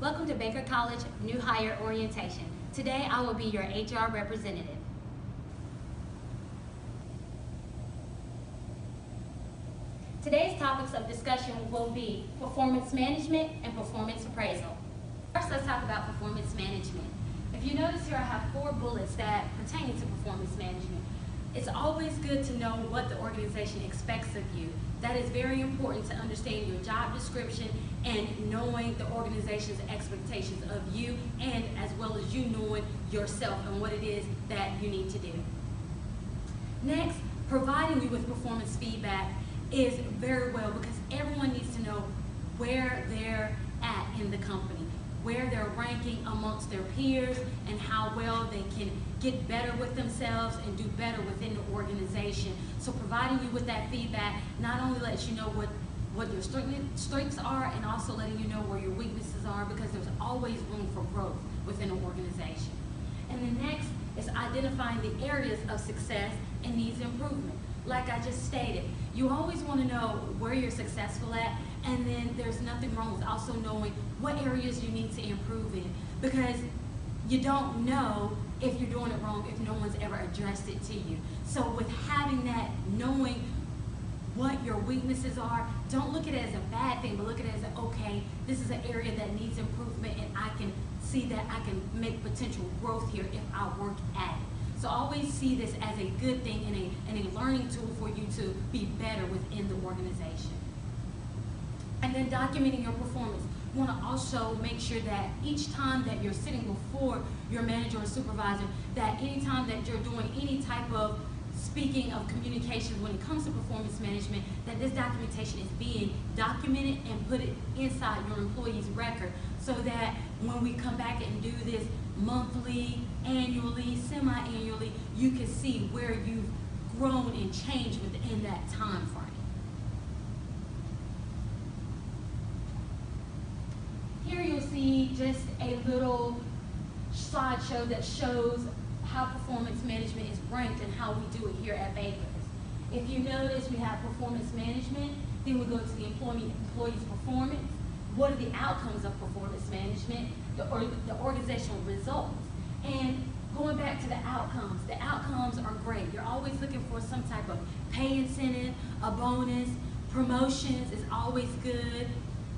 Welcome to Baker College New Hire Orientation. Today I will be your HR representative. Today's topics of discussion will be performance management and performance appraisal. First, let's talk about performance management. If you notice here, I have 4 bullets that pertain to performance management. It's always good to know what the organization expects of you. That is very important to understand your job description and knowing the organization's expectations of you, and as well as you knowing yourself and what it is that you need to do. Next, providing you with performance feedback is very well, because everyone needs to know where they're at in the company, where they're ranking amongst their peers, and how well they can get better with themselves and do better within the organization. So providing you with that feedback not only lets you know what your strengths are, and also letting you know where your weaknesses are, because there's always room for growth within an organization. And then next is identifying the areas of success and needs improvement. Like I just stated, you always want to know where you're successful at, and then there's nothing wrong with also knowing what areas you need to improve in, because you don't know if you're doing it wrong if no one's ever addressed it to you. So with having that, knowing what your weaknesses are, don't look at it as a bad thing, but look at it as, okay, this is an area that needs improvement, and I can see that I can make potential growth here if I work at it. So always see this as a good thing and a learning tool for you to be better within the organization. And then documenting your performance. You want to also make sure that each time that you're sitting before your manager or supervisor, that anytime that you're doing any type of speaking of communications when it comes to performance management, that this documentation is being documented and put it inside your employee's record, so that when we come back and do this monthly, annually, semi-annually, you can see where you've grown and changed within that time frame. Here you'll see just a little slideshow that shows how performance management is ranked and how we do it here at Baker's. If you notice, we have performance management, then we go to the employee's performance. What are the outcomes of performance management? The organizational results. And going back to the outcomes are great. You're always looking for some type of pay incentive, a bonus, promotions is always good.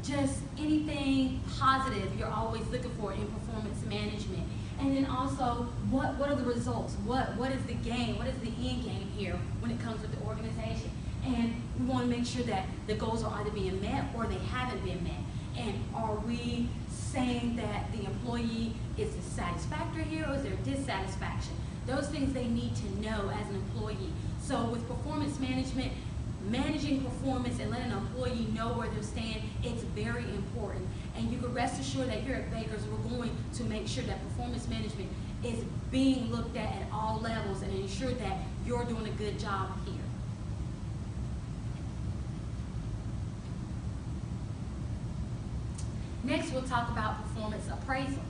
Just anything positive you're always looking for in performance management. And then also, what are the results? What is the game? What is the end game here when it comes with the organization? And we want to make sure that the goals are either being met or they haven't been met. And are we saying that the employee is satisfactory here, or is there dissatisfaction? Those things they need to know as an employee. So with performance management, managing performance and letting an employee know where they're staying, it's very important. And you can rest assured that here at Baker's, we're going to make sure that performance management is being looked at all levels and ensure that you're doing a good job here. Next, we'll talk about performance appraisal.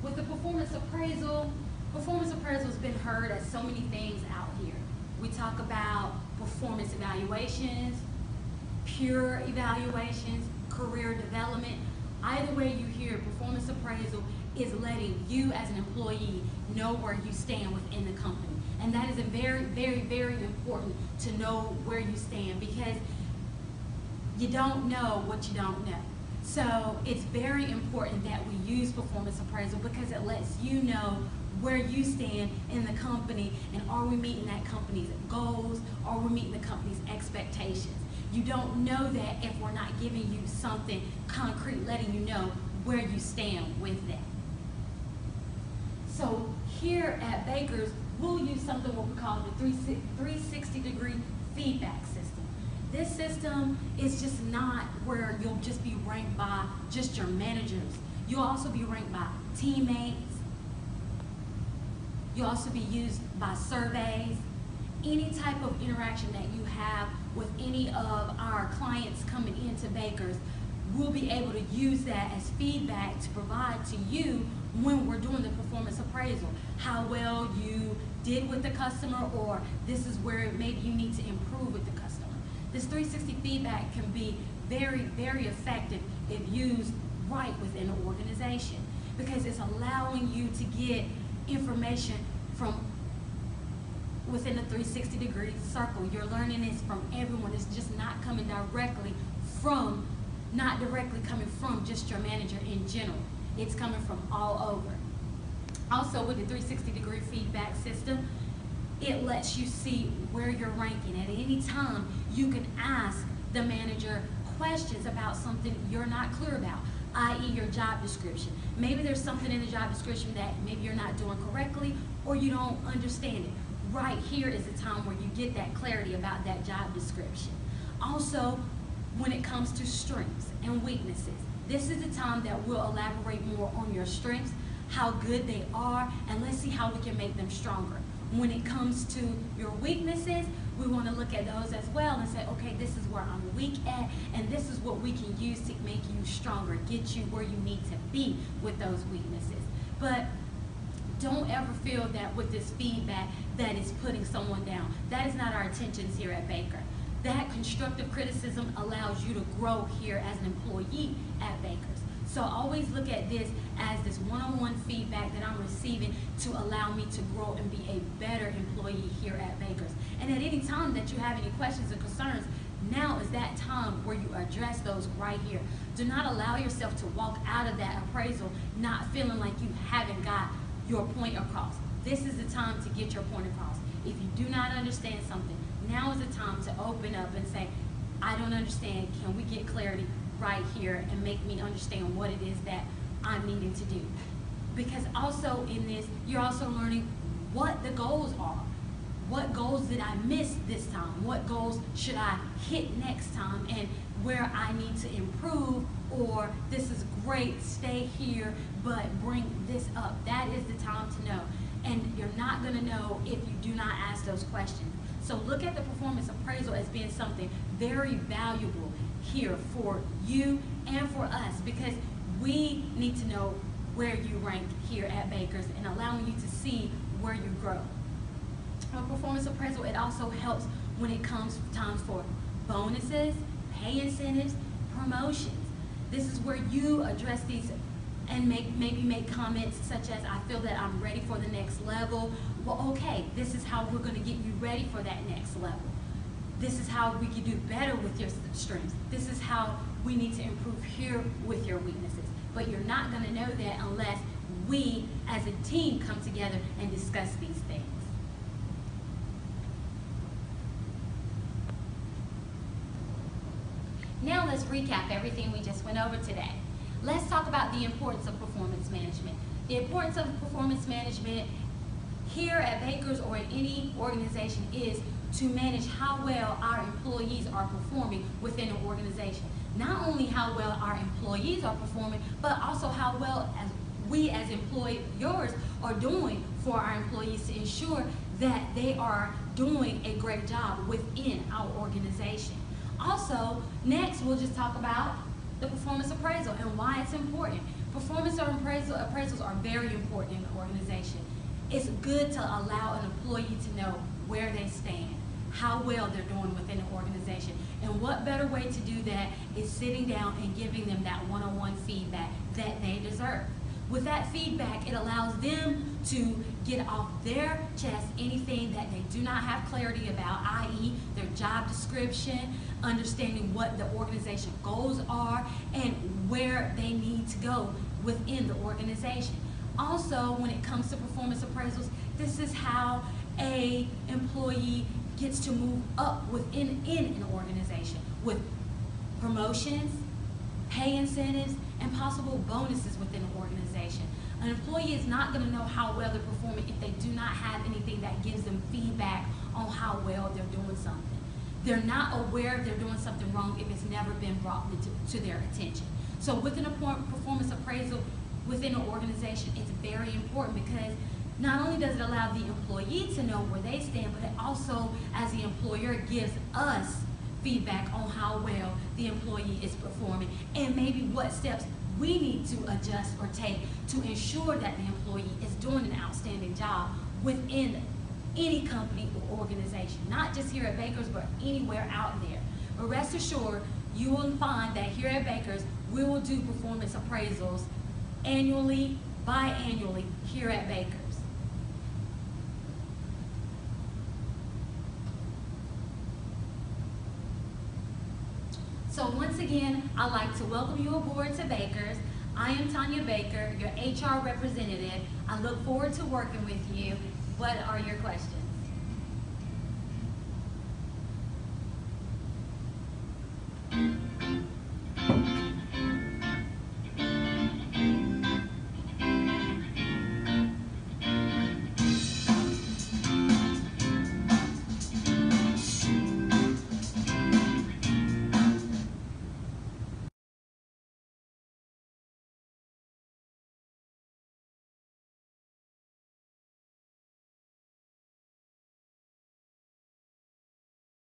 With the performance appraisal has been heard as so many things out here. We talk about performance evaluations, pure evaluations, career development. Either way you hear, performance appraisal is letting you as an employee know where you stand within the company. And that is a very, very, very important to know where you stand, because you don't know what you don't know. So it's very important that we use performance appraisal, because it lets you know where you stand in the company, and are we meeting that company's goals, are we meeting the company's expectations. You don't know that if we're not giving you something concrete, letting you know where you stand with that. So here at Baker's, we'll use something what we call the 360-degree feedback system. This system is just not where you'll just be ranked by just your managers. You'll also be ranked by teammates. You'll also be used by surveys. Any type of interaction that you have with any of our clients coming into Baker's, we'll be able to use that as feedback to provide to you when we're doing the performance appraisal. How well you did with the customer, or this is where maybe you need to improve with the customer. This 360 feedback can be very, very effective if used right within an organization, because it's allowing you to get information from within a 360-degree circle. You're learning this from everyone. It's just not coming directly from, not directly coming from just your manager in general. It's coming from all over. Also, with the 360-degree feedback system, it lets you see where you're ranking. At any time, you can ask the manager questions about something you're not clear about, i.e. your job description. Maybe there's something in the job description that maybe you're not doing correctly or you don't understand it. Right here is the time where you get that clarity about that job description. Also, when it comes to strengths and weaknesses, this is the time that we'll elaborate more on your strengths, how good they are, and let's see how we can make them stronger. When it comes to your weaknesses, we want to look at those as well and say, okay, this is where I'm weak at, and this is what we can use to make you stronger, get you where you need to be with those weaknesses. But don't ever feel that with this feedback that is putting someone down. That is not our intentions here at Baker. That constructive criticism allows you to grow here as an employee at Baker's. So always look at this as this one-on-one feedback that I'm receiving to allow me to grow and be a better employee here at Baker's. And at any time that you have any questions or concerns, now is that time where you address those right here. Do not allow yourself to walk out of that appraisal not feeling like you haven't got your point across. This is the time to get your point across. If you do not understand something, now is the time to open up and say, I don't understand, can we get clarity right here and make me understand what it is that I'm needing to do? Because also in this, you're also learning what the goals are. What goals did I miss this time? What goals should I hit next time? And where I need to improve, or this is great, stay here, but bring this up. That is the time to know. And you're not gonna know if you do not ask those questions. So look at the performance appraisal as being something very valuable here for you and for us, because we need to know where you rank here at Baker's and allowing you to see where you grow. A performance appraisal, it also helps when it comes time for bonuses, pay incentives, promotions. This is where you address these and maybe make comments such as, I feel that I'm ready for the next level. Well, okay, this is how we're going to get you ready for that next level. This is how we can do better with your strengths. This is how we need to improve here with your weaknesses. But you're not going to know that unless we as a team come together and discuss these things. Now let's recap everything we just went over today. Let's talk about the importance of performance management. The importance of performance management here at Baker's or in any organization is to manage how well our employees are performing within an organization. Not only how well our employees are performing, but also how well as we as employers are doing for our employees to ensure that they are doing a great job within our organization. Also, next we'll just talk about the performance appraisal and why it's important. Performance appraisals are very important in an organization. It's good to allow an employee to know where they stand, how well they're doing within an organization. And what better way to do that is sitting down and giving them that one-on-one feedback that they deserve. With that feedback, it allows them to get off their chest anything that they do not have clarity about, i.e. their job description, understanding what the organization goals are, and where they need to go within the organization. Also, when it comes to performance appraisals, this is how an employee gets to move up within an organization with promotions, pay incentives, and possible bonuses within the organization. An employee is not going to know how well they're performing if they do not have anything that gives them feedback on how well they're doing something. They're not aware they're doing something wrong if it's never been brought to their attention. So within a performance appraisal within an organization, it's very important because not only does it allow the employee to know where they stand, but it also, as the employer, gives us feedback on how well the employee is performing and maybe what steps we need to adjust or take to ensure that the employee is doing an outstanding job within any company or organization, not just here at Baker's, but anywhere out there. But rest assured, you will find that here at Baker's, we will do performance appraisals annually, biannually here at Baker's. So once again, I'd like to welcome you aboard to Baker's. I am Tanya Baker, your HR representative. I look forward to working with you. What are your questions?